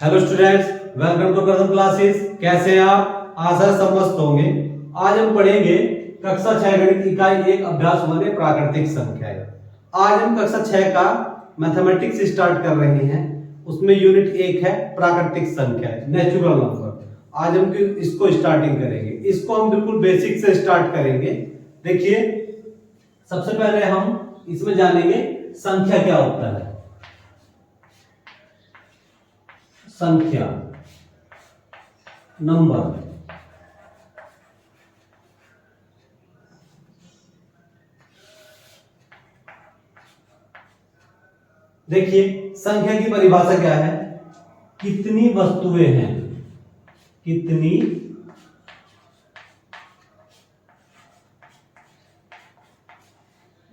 Hello students, welcome to Kardam classes. कैसे हैं आप? आशा है सब मस्त होंगे। आज हम पढ़ेंगे कक्षा 6 गणित इकाई 1 अभ्यास माने प्राकृतिक संख्याएं। आज हम कक्षा 6 का मैथमेटिक्स स्टार्ट कर रहे हैं। उसमें यूनिट 1 है प्राकृतिक संख्याएं, नेचुरल नंबर। आज हम इसको स्टार्टिंग करेंगे। इसको हम बिल्कुल बेसिक से स्टार्ट करेंगे। देखिए, सबसे पहले हम इसमें जानेंगे संख्या क्या होता है। संख्या, नंबर। देखिए, संख्या की परिभाषा क्या है? कितनी वस्तुएं हैं, कितनी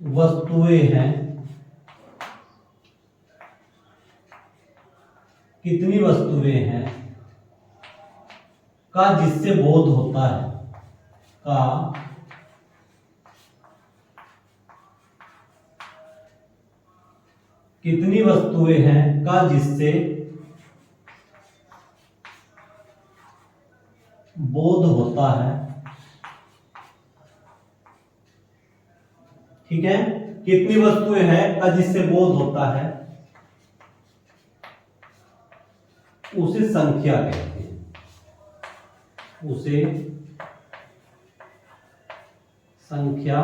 वस्तुएं हैं, कितनी वस्तुएं हैं का जिससे बोध होता है, का कितनी वस्तुएं हैं का जिससे बोध होता है। ठीक है, कितनी वस्तुएं हैं का जिससे बोध होता है, उसे संख्या कहते हैं। उसे संख्या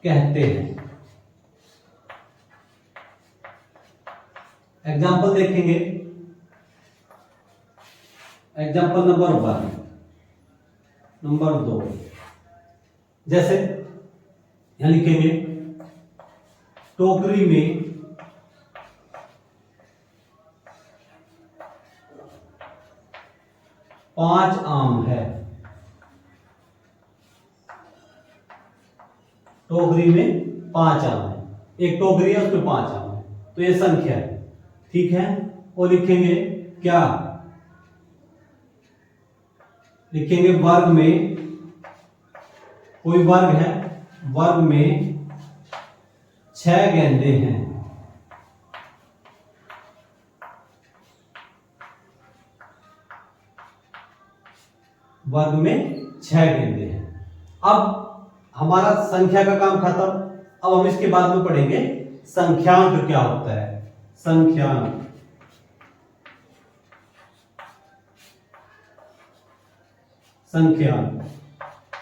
कहते हैं। एग्जाम्पल देखेंगे। Example number 1, number 2। जैसे यहां लिखेंगे, टोकरी में 5 आम है। टोकरी में 5 आम है। एक टोकरी है, उसमें 5 आम है, तो ये संख्या है। ठीक है, और लिखेंगे क्या? लिखेंगे वर्ग में, कोई वर्ग है, वर्ग में 6 गेंदे हैं। वर्ग में 6 गेंदे हैं। अब हमारा संख्या का काम खत्म। अब हम इसके बाद में पढ़ेंगे संख्यांक क्या होता है। संख्यांक, संख्यांक,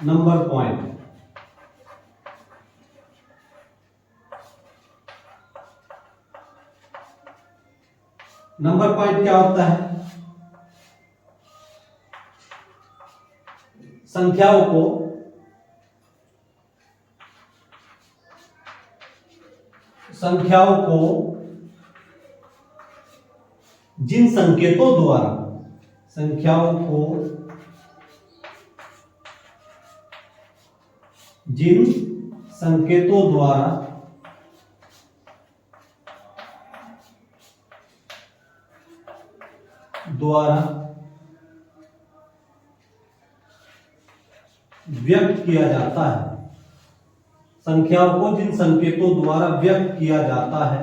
नंबर पॉइंट। नंबर पॉइंट क्या होता है? संख्याओं को जिन संकेतों द्वारा, संख्याओं को जिन संकेतों द्वारा व्यक्त किया जाता है। संख्याओं को जिन संकेतों द्वारा व्यक्त किया जाता है,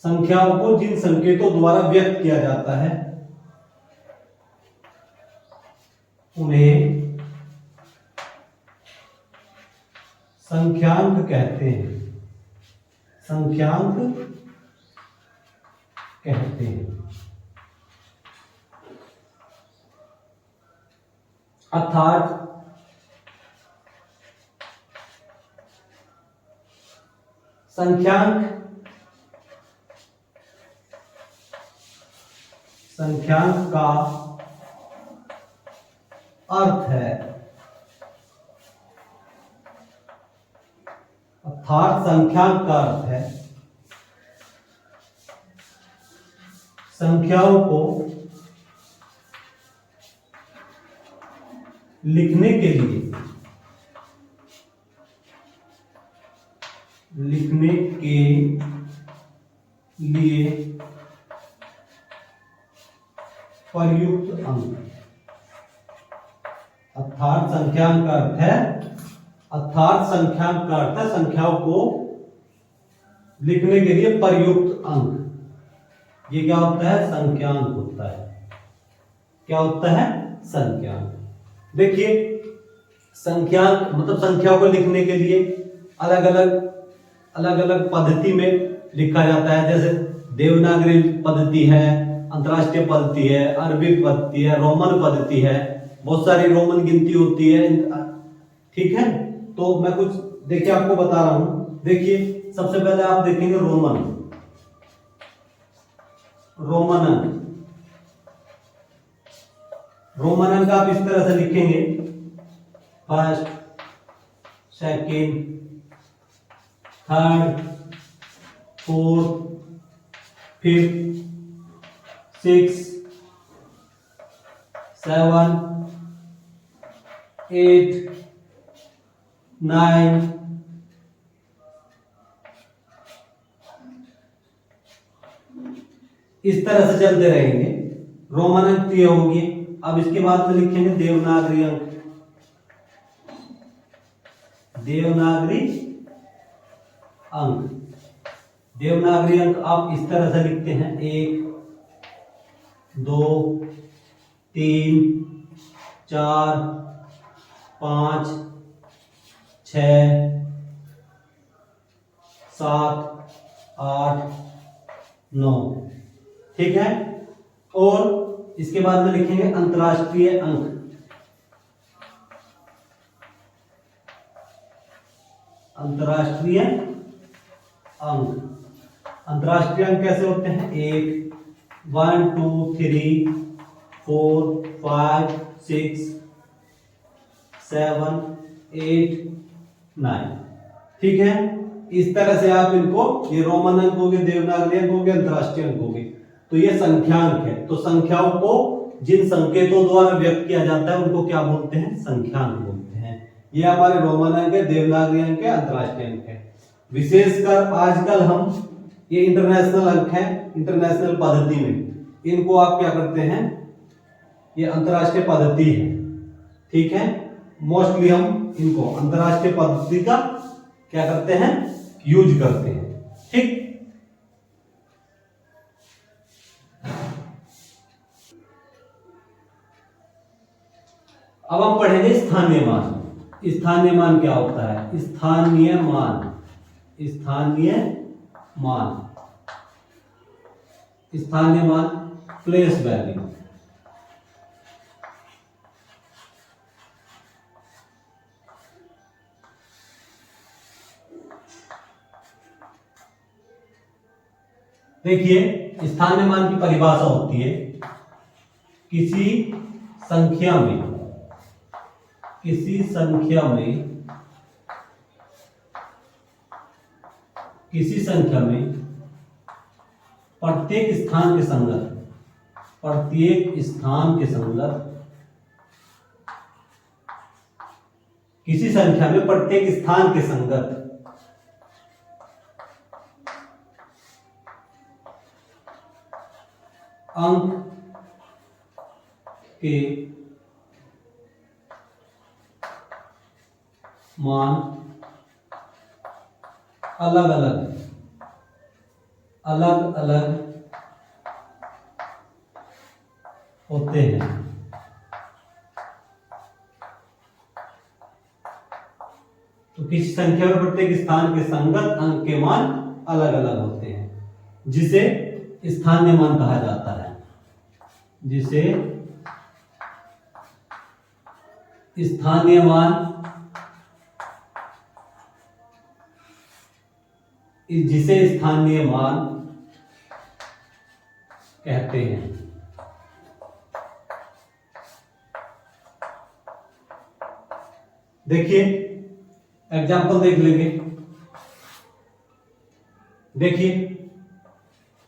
संख्याओं को जिन संकेतों द्वारा व्यक्त किया जाता है, उन्हें संख्यांक कहते हैं। संख्यांक कहते हैं। अर्थात संख्यांक का अर्थ है, अर्थात संख्यांक का अर्थ है संख्याओं को लिखने के लिए प्रयुक्त अंक। अर्थात संख्यांक का अर्थ है अर्थात संख्यांक का अर्थ है संख्याओं को लिखने के लिए प्रयुक्त अंक। ये क्या होता है? संख्यांक होता है। क्या होता है? संख्यांक। देखिए संख्यांक मतलब संख्याओं को लिखने के लिए अलग अलग पद्धति में लिखा जाता है। जैसे देवनागरी पद्धति है, अंतरराष्ट्रीय पद्धति है, अरबी पद्धति है, रोमन पद्धति है, बहुत सारी रोमन गिनती होती है। ठीक है, तो मैं कुछ देखिए आपको बता रहा हूं। देखिए सबसे पहले आप देखेंगे रोमन अंक। रोमन अंक आप इस तरह से लिखेंगे, first, second, third, fourth, fifth, six, 7, 8, 9, इस तरह से चलते रहेंगे। रोमन अंक ये होंगे। अब इसके बाद में लिखेंगे देवनागरी अंक। देवनागरी अंक आप इस तरह से लिखते हैं, 1, 2, 3, 4, 5, 6, 7, 8, 9। ठीक है, और इसके बाद में लिखेंगे अंतरराष्ट्रीय अंक। अंतरराष्ट्रीय अंक कैसे होते हैं? 1, 2, 3, 4, 5, 6, 7, 8, 9। ठीक है, इस तरह से आप इनको, ये रोमन अंक हो गए, देवनागरी अंक हो गए, अंतरराष्ट्रीय अंक हो गए। तो ये संख्यांक है। तो संख्याओं को जिन संकेतों द्वारा व्यक्त किया जाता है उनको क्या बोलते हैं? संख्यांक बोलते हैं। ये हमारे रोमन अंक है, देवनागरी अंक है, अंतरराष्ट्रीय अंक है। विशेषकर आजकल हम ये इंटरनेशनल अंक है, इंटरनेशनल पद्धति में इनको आप क्या करते हैं? ये अंतरराष्ट्रीय पद्धति है। ठीक है, मोस्टली हम इनको अंतरराष्ट्रीय पद्धति का क्या करते हैं? यूज करते हैं। ठीक, अब हम पढ़ेंगे स्थानीय मान। स्थानीय मान क्या होता है? स्थानीय मान प्लेस वैल्यू। देखिए स्थानीय मान की परिभाषा होती है किसी संख्या में प्रत्येक स्थान के संगत किसी संख्या में प्रत्येक स्थान के संगत अंक के मान अलग अलग होते हैं। तो किसी संख्या में प्रत्येक स्थान के संगत अंक के मान अलग अलग होते हैं, जिसे स्थानीय मान कहा जाता है। जिसे स्थानीय मान कहते हैं। देखिए एग्जाम्पल देख लेंगे। देखिए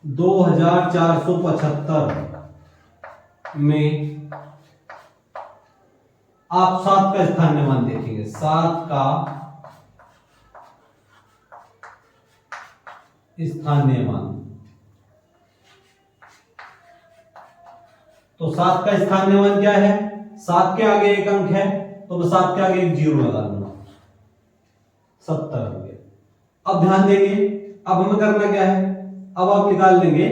2475 में आप 7 का स्थानीय मान देखेंगे। 7 का स्थानीय मान, तो 7 का स्थानीय मान क्या है? 7 के आगे एक अंक है तो मैं 7 के आगे एक 0 लगा दूंगा। 70 हो गया। अब ध्यान देंगे, अब हमें करना क्या है, अब आप निकाल लेंगे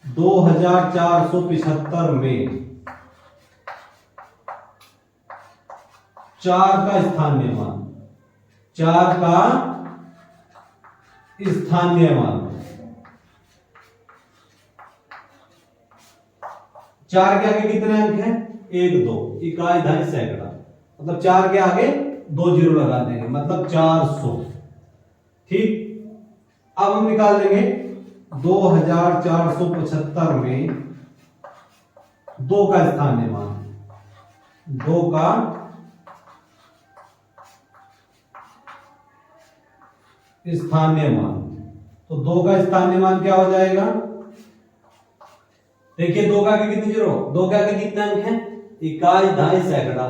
2475 में 4 का स्थानीय मान, 4 का स्थानीय मान, 4 के आगे कितने अंक हैं, 1 2, इकाई दहाई सैकड़ा, मतलब 4 के आगे 2 जीरो लगा देंगे, मतलब 400। ठीक, अब हम निकाल देंगे 2475 में 2 का स्थानीय मान, 2 का स्थानीय मान, तो 2 का स्थानीय मान क्या हो जाएगा, देखिए 2 का आगे कितने जीरो, 2 के आगे कितने अंक हैं, इकाई दहाई सैकड़ा,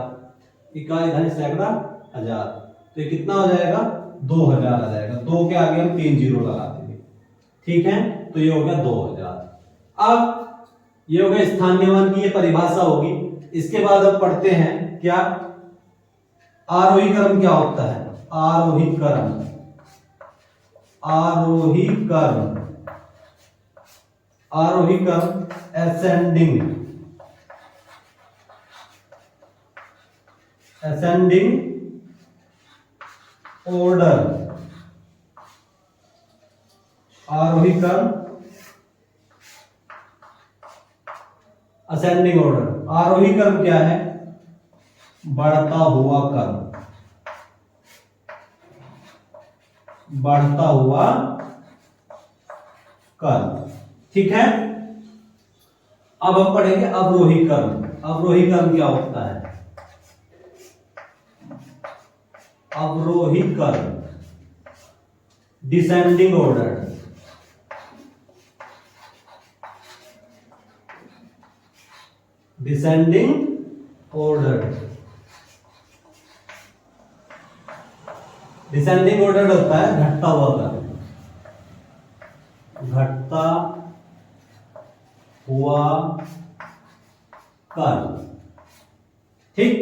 इकाई दहाई सैकड़ा हजार, तो ये कितना हो जाएगा, 2000 आ जाएगा। 2 के आगे हम 3 जीरो लगा देंगे, ठीक है, तो ये हो गया 2000। अब ये हो गया स्थानीय मान की ये परिभाषा होगी। इसके बाद अब पढ़ते हैं क्या, आरोही क्रम क्या होता है, आरोही क्रम, आरोही क्रम, आरोही क्रम असेंडिंग, असेंडिंग ऑर्डर, आरोही क्रम असेंडिंग ऑर्डर। आरोही क्रम क्या है, बढ़ता हुआ क्रम, बढ़ता हुआ क्रम, ठीक है। अब हम पढ़ेंगे अवरोही क्रम। अवरोही क्रम क्या होता है, अवरोही क्रम descending order, descending order, descending order होता है घटता हुआ क्रम, घटता हुआ क्रम, ठीक।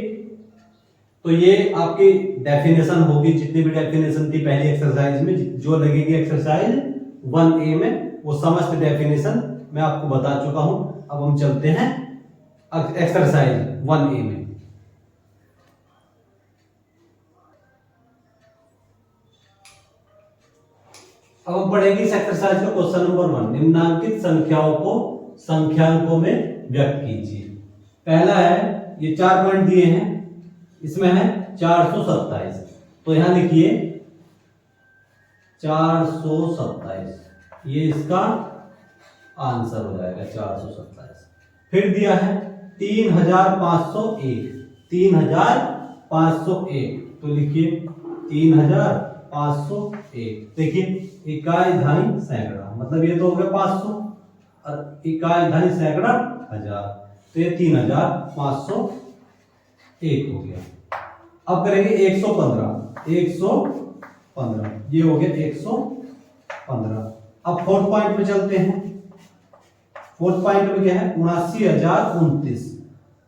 तो ये आपकी डेफिनेशन होगी, जितनी भी डेफिनेशन थी पहली एक्सरसाइज में, जो लगेगी एक्सरसाइज 1A में, वो समस्त डेफिनेशन मैं आपको बता चुका हूं। अब हम चलते हैं एक्सरसाइज 1A में। अब हम पढ़ेंगे इस एक्सरसाइज का क्वेश्चन नंबर 1, निम्नांकित संख्याओं को संख्यांकों में व्यक्त कीजिए। पहला है, ये 4 पॉइंट दिए हैं, इसमें है 427, तो यहां लिखिए 427, ये इसका आंसर हो जाएगा 427। फिर दिया है 3501, 3501, तो लिखिए 3501। देखिए इकाई दहाई सैकड़ा, मतलब ये तो हो गया 500, और इकाई दहाई सैकड़ा हजार, तो ये 3501 हो गया। अब करेंगे 115, 115, ये हो गया 115। अब फोर्थ पॉइंट पे चलते हैं। फोर्थ पॉइंट में क्या है, 79,029,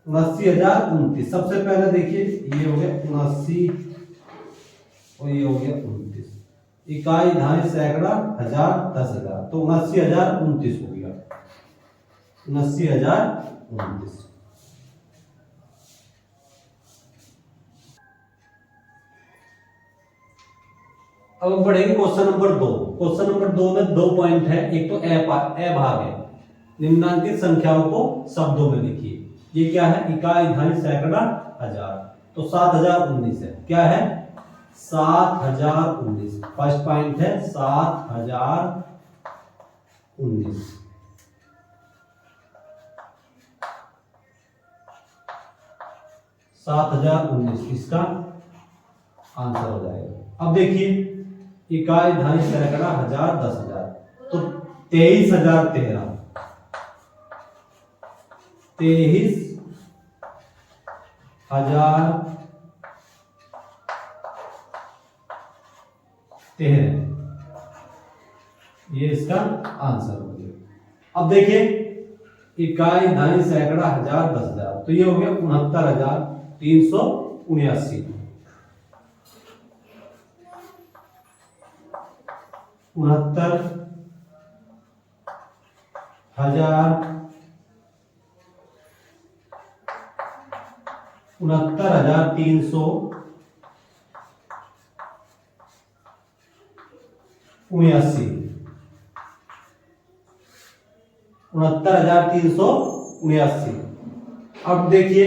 79,029। सबसे पहले देखिए ये हो गया 79 और ये हो गया 29, इकाई दहाई सैकड़ा हजार 10,000, तो 79,029 हो गया, 79,029। अब हम पढ़ेंगे क्वेश्चन नंबर 2। क्वेश्चन नंबर 2 में 2 पॉइंट है, एक तो ए भाग है, निम्नांकित संख्याओं को शब्दों में लिखिए। ये क्या है, इकाई दहाई सैकड़ा हजार, तो 7019 है, क्या है 7019। फर्स्ट पॉइंट है 7019, 7019 इसका आंसर हो जाएगा। अब देखिए इकाई दहाई सैकड़ा हजार 10,000, तो 23,013, 23,013, ये इसका आंसर हो गया। अब देखिए इकाई दहाई सैकड़ा हजार 10,000, तो ये हो गया 69,379। उनहत्तर 69,379। अब देखिए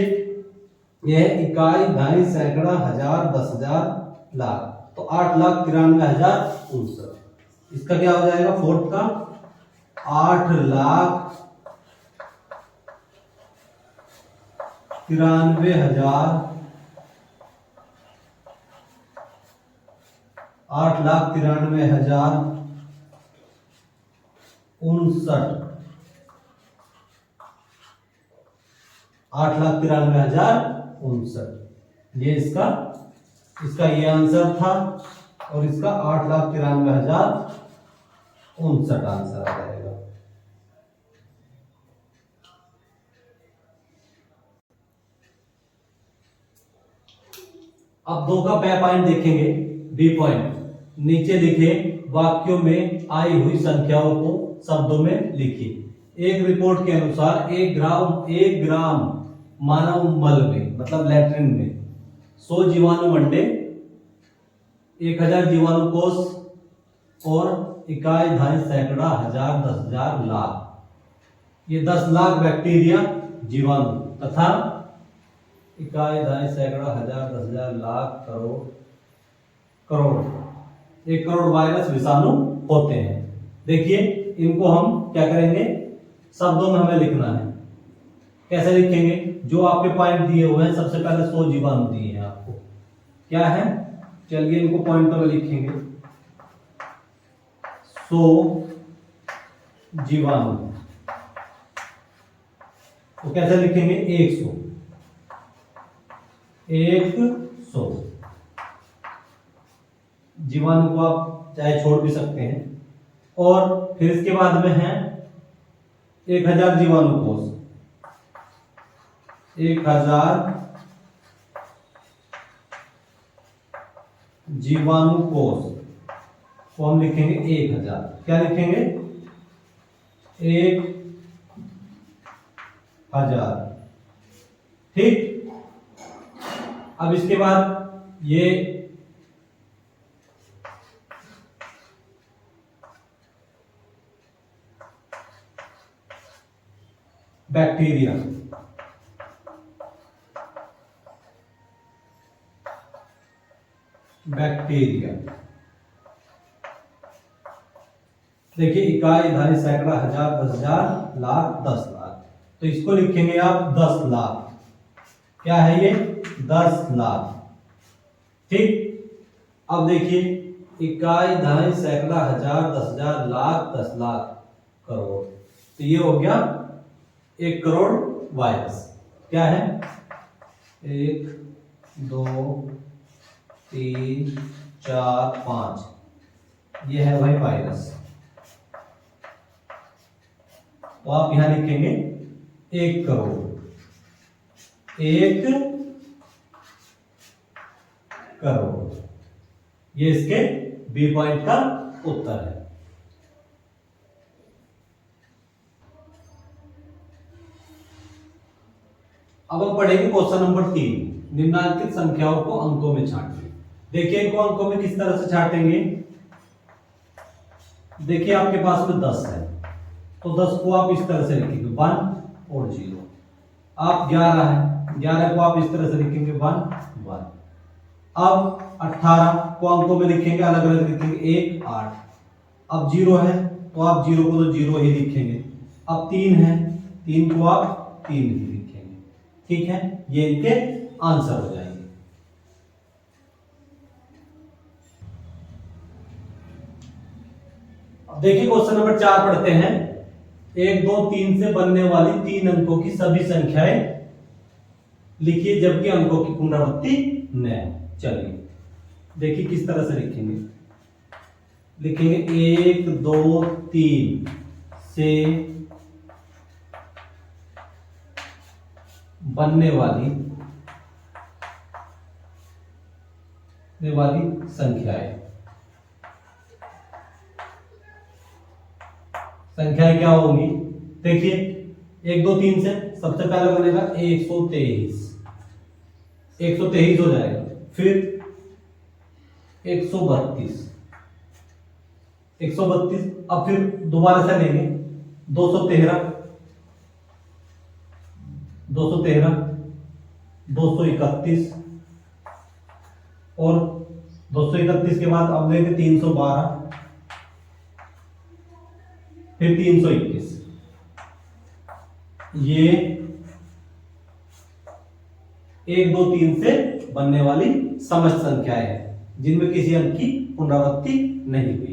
यह इकाई, धाई, सैकड़ा, हजार, 10,000, लाख, तो 8,93,069। इसका क्या हो जाएगा फोर्थ का? 8,93,069। 8,93,069 ये इसका ये आंसर था, और इसका 8,93,059 आंसर आ जाएगा। अब 2 का पॉइंट देखेंगे। बी पॉइंट, नीचे लिखे वाक्यों में आई हुई संख्याओं को शब्दों में लिखिए। एक रिपोर्ट के अनुसार 1 ग्राम मानव मल में, मतलब लैट्रिन में 100 जीवाणु अंडे, 1000 जीवाणु कोष और इकाई, धाई, सैकड़ा, हजार, 10,000, लाख, ये 10 लाख बैक्टीरिया जीवाणु तथा इकाई, धाई, सैकड़ा, हजार, 10,000, लाख, करोड़ 1 करोड़ वायरस विषाणु होते हैं। देखिए इनको हम क्या करेंगे, शब्दों में हमें लिखना है। कैसे लिखेंगे? जो आपके पॉइंट दिए हुए हैं, सबसे पहले 100 जीवाणु दिए हैं आपको, क्या है, चलिए इनको पॉइंटों में लिखेंगे। 100 जीवाणु, तो कैसे लिखेंगे? 100 जीवाणु को आप चाहे छोड़ भी सकते हैं। और फिर इसके बाद में है 1000 जीवाणु कोष, 1000 जीवाणु कोष को हम लिखेंगे 1000। क्या लिखेंगे? 1000। ठीक। अब इसके बाद ये बैक्टीरिया, देखिए इकाई, धाई, सैकड़ा, हजार, 10,000, लाख, 10 लाख, तो इसको लिखेंगे आप 10 लाख। क्या है ये? 10 लाख। ठीक। अब देखिए इकाई, धाई, सैकड़ा, हजार, 10,000, लाख, 10 लाख, करोड़, तो ये हो गया 1 करोड़ वायरस। क्या है? 1 2 3 4 5, ये है भाई वायरस। तो आप यहां लिखेंगे 1 करोड़, 1 करोड़। ये इसके बी पॉइंट का उत्तर है। अब हम पढ़ेंगे क्वेश्चन नंबर 3, निम्नलिखित संख्याओं को अंकों में छांटिए। देखिए इनको अंकों में किस तरह से छांटेंगे। देखिए आपके पास में 10 है, तो 10 को आप इस तरह से लिखेंगे 1 और 0। आप 11 है, 11 को आप इस तरह से लिखेंगे 1 1। अब 18 को अंकों में लिखेंगे, अलग अलग लिखेंगे 1 8। अब 0 है, तो आप 0 को तो 0 ही लिखेंगे। अब 3 है, 3 को आप 3 ही लिखेंगे। ठीक है, ये इनके आंसर हो जाएंगे। अब देखिए क्वेश्चन नंबर 4 पढ़ते हैं। 1 2 3 से बनने वाली 3 अंकों की सभी संख्याएं लिखिए जबकि अंकों की पुनरावृत्ति न हो। चलिए देखिए किस तरह से लिखेंगे। लिखेंगे 1 2 3 से बनने वाली संख्याएं। संख्याएं क्या होंगी, देखिए 1 2 3 से सबसे पहले बनेगा 123, 123 हो जाएगा, फिर 132, 132, अब फिर दोबारा से लेंगे 213, 231, और 231 के बाद अब लेंगे 312, फिर 321। ये 1 2 3 से बनने वाली समस्त संख्याएं हैं जिनमें किसी अंक की पुनरावृत्ति नहीं हुई है।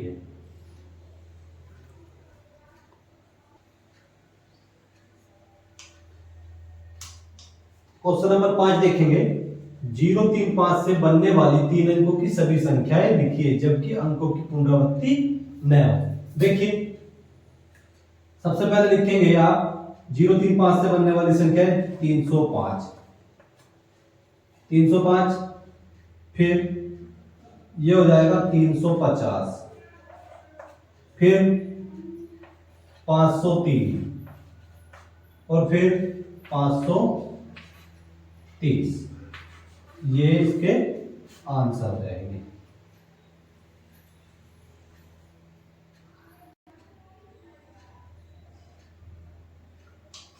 क्वेश्चन नंबर 5 देखेंगे, 0 3 5 से बनने वाली 3 अंकों की सभी संख्याएं लिखिए जबकि अंकों की पुनरावृत्ति न हो। देखिए सबसे पहले लिखेंगे आप 0 3 5 से बनने वाली संख्या है 305, 305, फिर ये हो जाएगा 350, फिर 503, और फिर 530। ये इसके आंसर हो जाएंगे।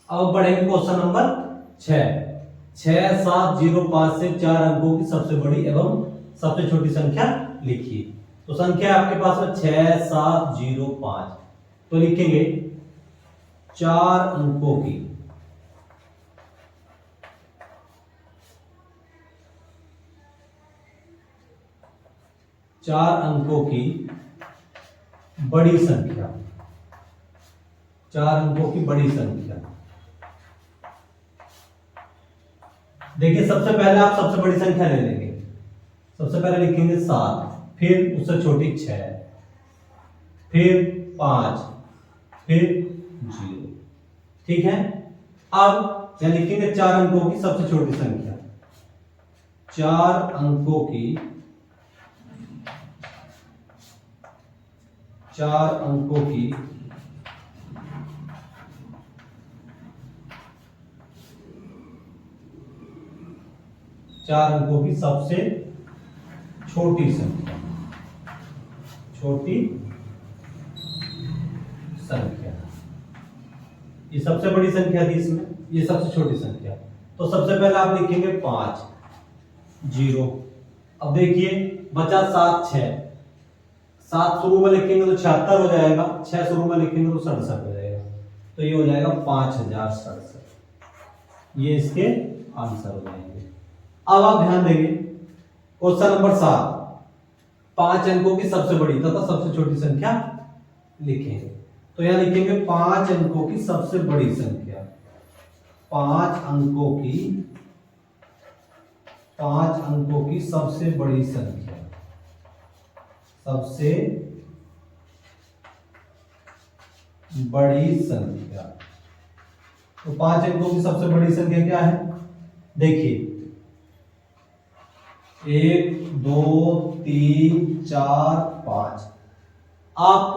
अब पढ़ेंगे क्वेश्चन नंबर 6, 6705 से 4 अंकों की सबसे बड़ी एवं सबसे छोटी संख्या लिखिए। तो संख्या आपके पास में 6705, तो लिखेंगे 4 अंकों की, 4 अंकों की बड़ी संख्या, 4 अंकों की बड़ी संख्या। देखिए सबसे पहले आप सबसे बड़ी संख्या ले लेंगे, सबसे पहले लिखेंगे 7, फिर उससे छोटी 6, फिर 5, फिर 0, ठीक है। अब क्या लिखेंगे 4 अंकों की सबसे छोटी संख्या, 4 अंकों की, 4 अंकों की सबसे छोटी संख्या, छोटी संख्या। ये सबसे बड़ी संख्या थी इसमें, ये सबसे छोटी संख्या। तो सबसे पहले आप लिखेंगे 5, 0। अब देखिए बचा 7 6, 7 शुरू में लिखेंगे तो 76 हो जाएगा, 6 शुरू में लिखेंगे तो 67 हो जाएगा, तो ये हो जाएगा 5067। ये इसके आंसर हो जाएंगे। अब आप ध्यान देंगे क्वेश्चन नंबर 7, 5 अंकों की सबसे बड़ी तथा सबसे छोटी संख्या लिखेंगे। तो यहां लिखेंगे 5 अंकों की सबसे बड़ी संख्या, 5 अंकों की सबसे बड़ी संख्या, सबसे बड़ी संख्या। तो 5 अंकों की सबसे बड़ी संख्या क्या है, देखिए 1 2 3 4 5। आप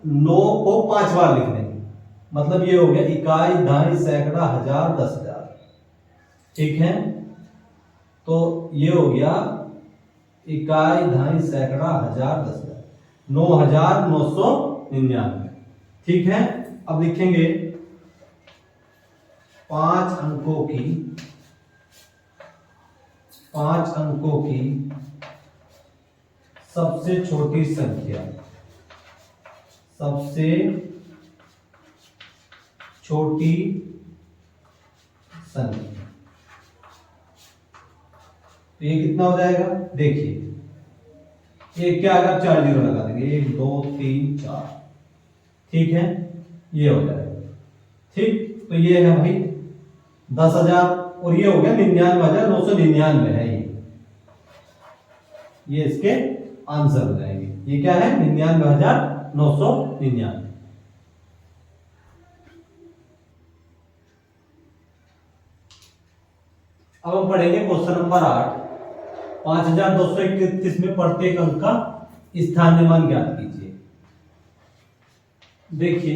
9 को 5 बार लिख लेंगे, मतलब ये हो गया इकाई, दहाई, सैकड़ा, हजार, 10,000, ठीक है। तो ये हो गया इकाई, दहाई, सैकड़ा, हजार, 10,000, 9,999, ठीक है। अब लिखेंगे 5 अंकों की सबसे छोटी संख्या, सबसे छोटी संख्या। तो ये कितना हो जाएगा, देखिए एक क्या आएगा, 4 जीरो लगा देंगे, 1 2 3 4, ठीक है, ये हो जाएगा, ठीक। तो ये है भाई 10,000, और ये हो गया 99,999 है ये इसके आंसर हो जाएंगे। ये क्या है, 99,999। अब हम पढ़ेंगे क्वेश्चन नंबर 8, 5231 में प्रत्येक अंक का स्थानीय मान ज्ञात कीजिए। देखिए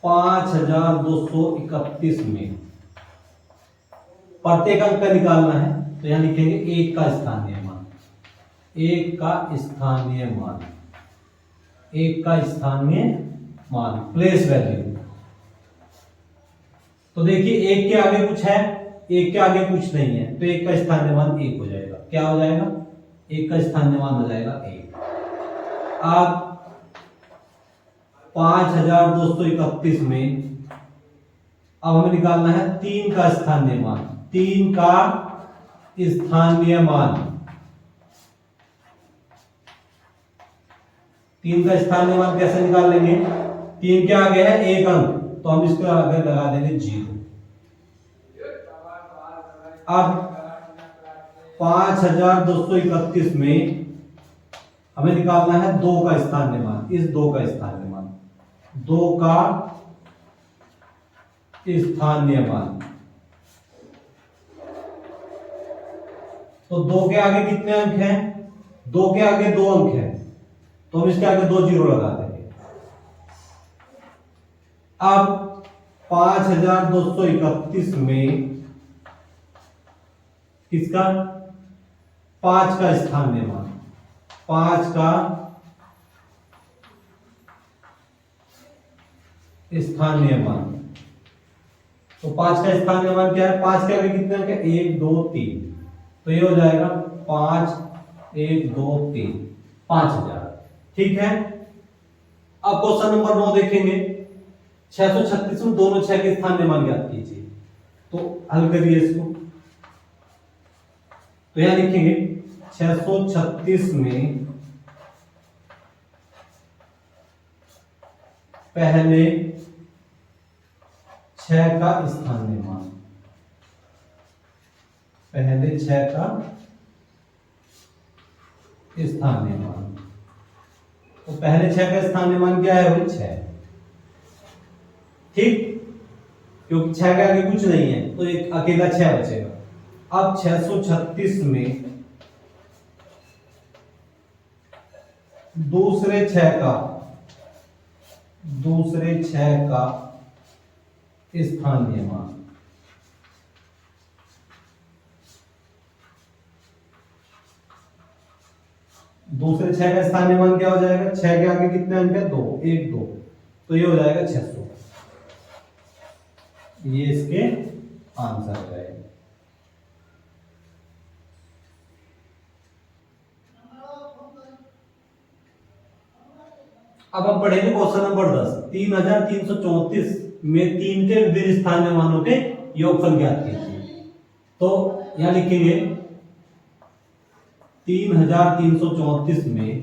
5231 में प्रत्येक अंक का निकालना है, तो यहां लिखेंगे एक का स्थानीय मान, एक का स्थानीय मान, एक का स्थानीय मान, प्लेस वैल्यू। तो देखिए एक के आगे कुछ है, एक के आगे कुछ नहीं है, तो एक का स्थानीय मान एक हो जाएगा। क्या हो जाएगा? एक का स्थानीय मान हो जाएगा एक। अब 5231 में अब हमें निकालना है तीन का स्थानीय मान, तीन का स्थानीय मान, तीन का स्थानीय मान कैसे निकाल लेंगे? तीन के आगे है एक अंक, तो हम इसको आगे लगा देंगे 0। अब 5231 में हमें निकालना है दो का स्थानीय मान, इस दो का स्थानीय मान, दो का स्थानीय मान। तो दो के आगे कितने अंक हैं? दो के आगे दो अंक हैं, तो हम इसके आगे 2 जीरो लगा देंगे। अब 5231 में किसका? 5 का स्थानीय मान, 5 का स्थानीय मान। तो 5 का स्थानीय मान क्या है? 5 के आगे कितने अंक है? 1 2 3, तो ये हो जाएगा 5 1 2 3, 5000। ठीक है। अब क्वेश्चन नंबर 9 देखेंगे। 636 में दोनों 6 के स्थानीय मान ज्ञात कीजिए। तो हल करिए इसको। तो यहां लिखेंगे 636 में पहले 6 का स्थानीय मान, पहले 6 का स्थानीय मान। तो पहले 6 का स्थानीय मान क्या है? वही 6। ठीक, क्योंकि 6 के आगे कुछ नहीं है, तो एक अकेला 6 बचेगा। अब 636 में दूसरे 6 का स्थानीय मान, दूसरे 6 का स्थानीय मान क्या हो जाएगा? 6 के आगे कितने अंक है? 2 1 2, तो ये हो जाएगा 600। ये इसके आंसर है। अब हम पढ़ेंगे क्वेश्चन नंबर 10। 3334 में 3 के विभिन्न स्थानीय मानों के योगफल ज्ञात कीजिए। तो यहां लिखेंगे 3334 में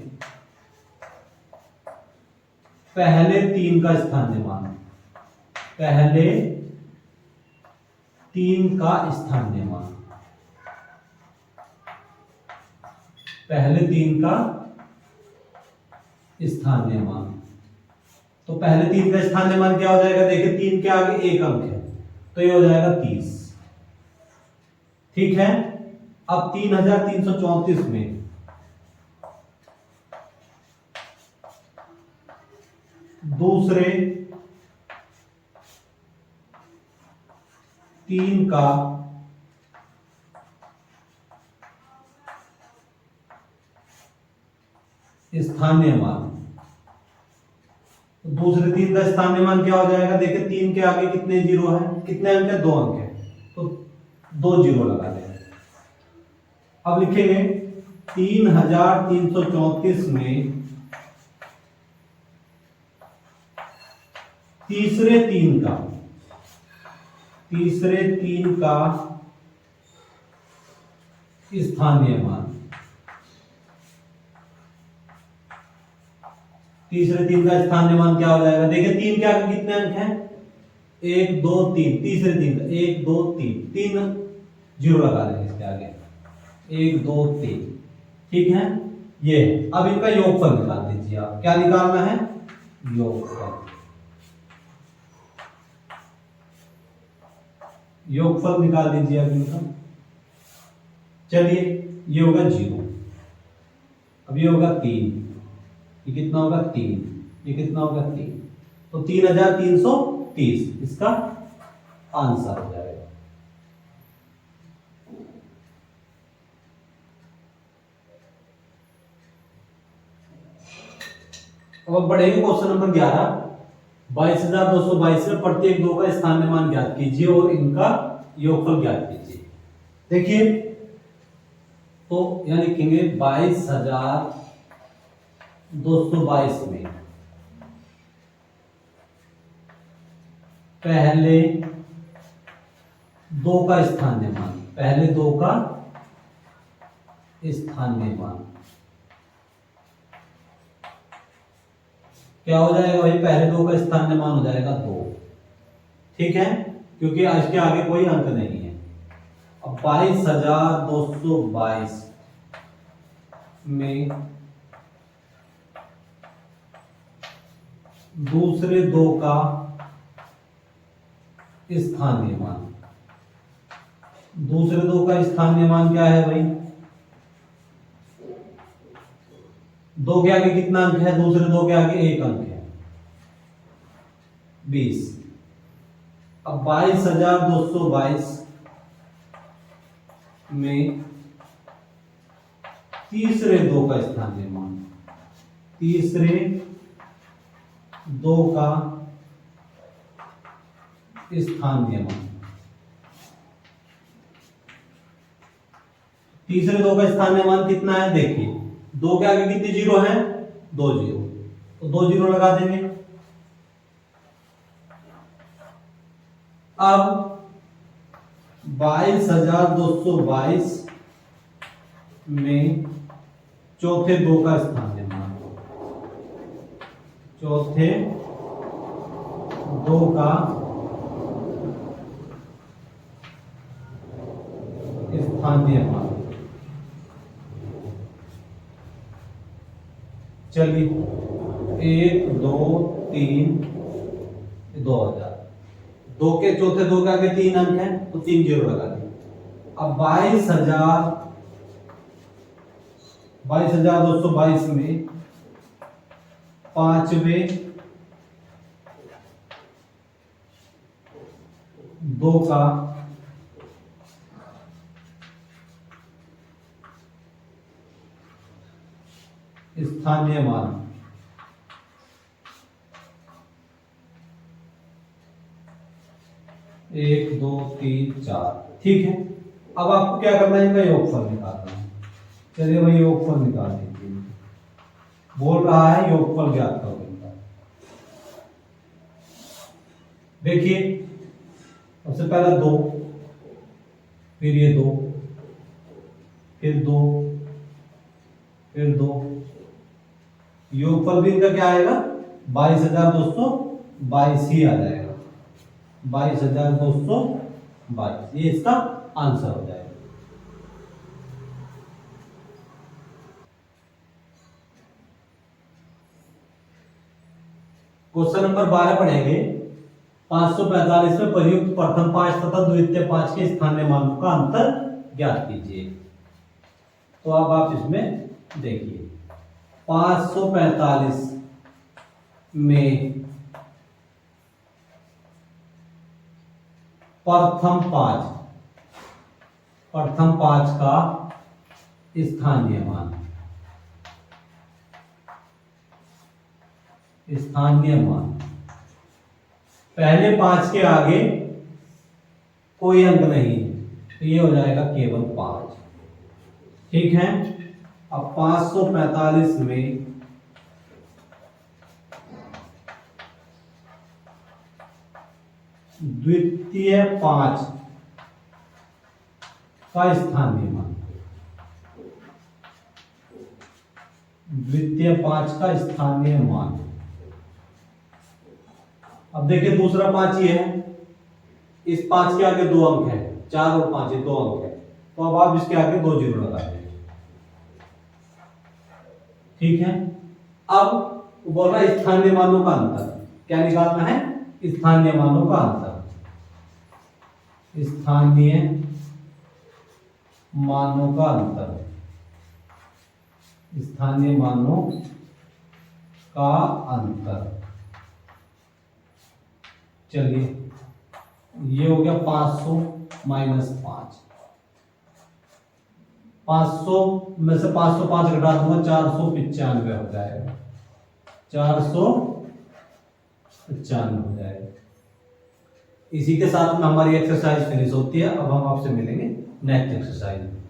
पहले 3 का स्थानीय मान, पहले 3 का स्थानीय मान, पहले 3 का स्थानीय मान। तो पहले 3 का स्थानीय मान क्या हो जाएगा? देखिए 3 के आगे एक अंक है, तो ये हो जाएगा 30। ठीक है। अब 3334 में दूसरे 3 का स्थानीय मान, दूसरे 3 का स्थानीय मान क्या हो जाएगा? देखिए 3 के आगे कितने जीरो है? कितने अंक है? 2 अंक है, तो 2 जीरो लगा देंगे। अब लिखेंगे 3334 में तीसरे 3 का स्थानीय मान, तीसरे 3 का स्थानीय मान क्या हो जाएगा? देखिए 3 के आगे कितने अंक हैं? 1 2 3, तीसरे 3 का 1 2 3, 3 जीरो लगा देंगे इसके आगे, 1 2 3। ठीक है। ये अब इनका योगफल निकाल दीजिए आप। क्या निकालना है? योगफल। योगफल निकाल दीजिए अब इनका। चलिए ये होगा 0, अब ये होगा 3, ये कितना होगा? 3, ये कितना हो गया 3, तो 3330 इसका आंसर हो जाएगा। अब बढ़ेंगे क्वेश्चन नंबर 11। 22,222 में प्रत्येक दो का स्थानीय मान ज्ञात कीजिए और इनका योगफल ज्ञात कीजिए। देखिए तो यह लिखेंगे 22,222 में पहले दो का स्थानीय मान, पहले दो का स्थानीय मान क्या हो जाएगा भाई? पहले दो का स्थानीय मान हो जाएगा 2, ठीक है, क्योंकि इसके आगे कोई अंक नहीं है। अब 22,222 में दूसरे दो का स्थानीय मान, दूसरे दो का स्थानीय मान क्या है भाई? दो के आगे कितना अंक है? दूसरे दो के आगे एक अंक है, 20। अब 22,222 में तीसरे दो का स्थानीय मान, तीसरे दो का स्थानीय मान, तीसरे दो का स्थानीय मान कितना है? देखिए दो के आगे कितने जीरो हैं? 2 जीरो, तो 2 जीरो लगा देंगे। अब 22,222 में चौथे दो का स्थानीय मान, चौथे दो का स्थानीय मान, चलिए 1 2 3 2000, दो के चौथे दो के आगे 3 अंक है तो 3 जीरो लगा दिए। अब 22,222 में पांचवे दो का स्थानीय मान, एक दो तीन चार, ठीक है। अब आपको क्या करना है? इनका योगफल निकालना है। चलिए भाई योगफल निकाल दीजिए, बोल रहा है योगफल ज्ञात करो इनका। देखिए सबसे पहला 2, फिर ये 2, फिर 2, फिर 2, योगफल भी इनका क्या आएगा? 22,222 ही आ जाएगा, 22,222, ये इसका आंसर हो जाएगा। क्वेश्चन नंबर 12 पढ़ेंगे। 545 में प्रयुक्त प्रथम 5 तथा द्वितीय 5 के स्थानीय मानों का अंतर ज्ञात कीजिए। तो अब आप इसमें देखिए 545 में प्रथम 5 का स्थानीय मान, स्थानीय मान, पहले 5 के आगे कोई अंक नहीं तो ये हो जाएगा केवल 5, ठीक है। अब 545 में द्वितीय 5 का स्थानीय मान, द्वितीय 5 का स्थानीय मान। अब देखिए दूसरा 5 ये है, इस 5 के आगे 2 अंक है, 4 और 5 ये 2 अंक है, तो अब आप इसके आगे 2 जीरो लगा देंगे, ठीक है। अब बोल रहा है स्थानीय मानों का अंतर, क्या निकालना है? स्थानीय मानों का अंतर, स्थानीय मानों का अंतर, स्थानीय मानों का अंतर। चलिए ये हो गया 500 माइनस 5। 500 में से 505 घटा दूंगा 495 हो जाएगा, 495 हो जाएगा। इसी के साथ में हमारी एक्सरसाइज फिनिश होती है। अब हम आपसे मिलेंगे नेक्स्ट एक्सरसाइज में।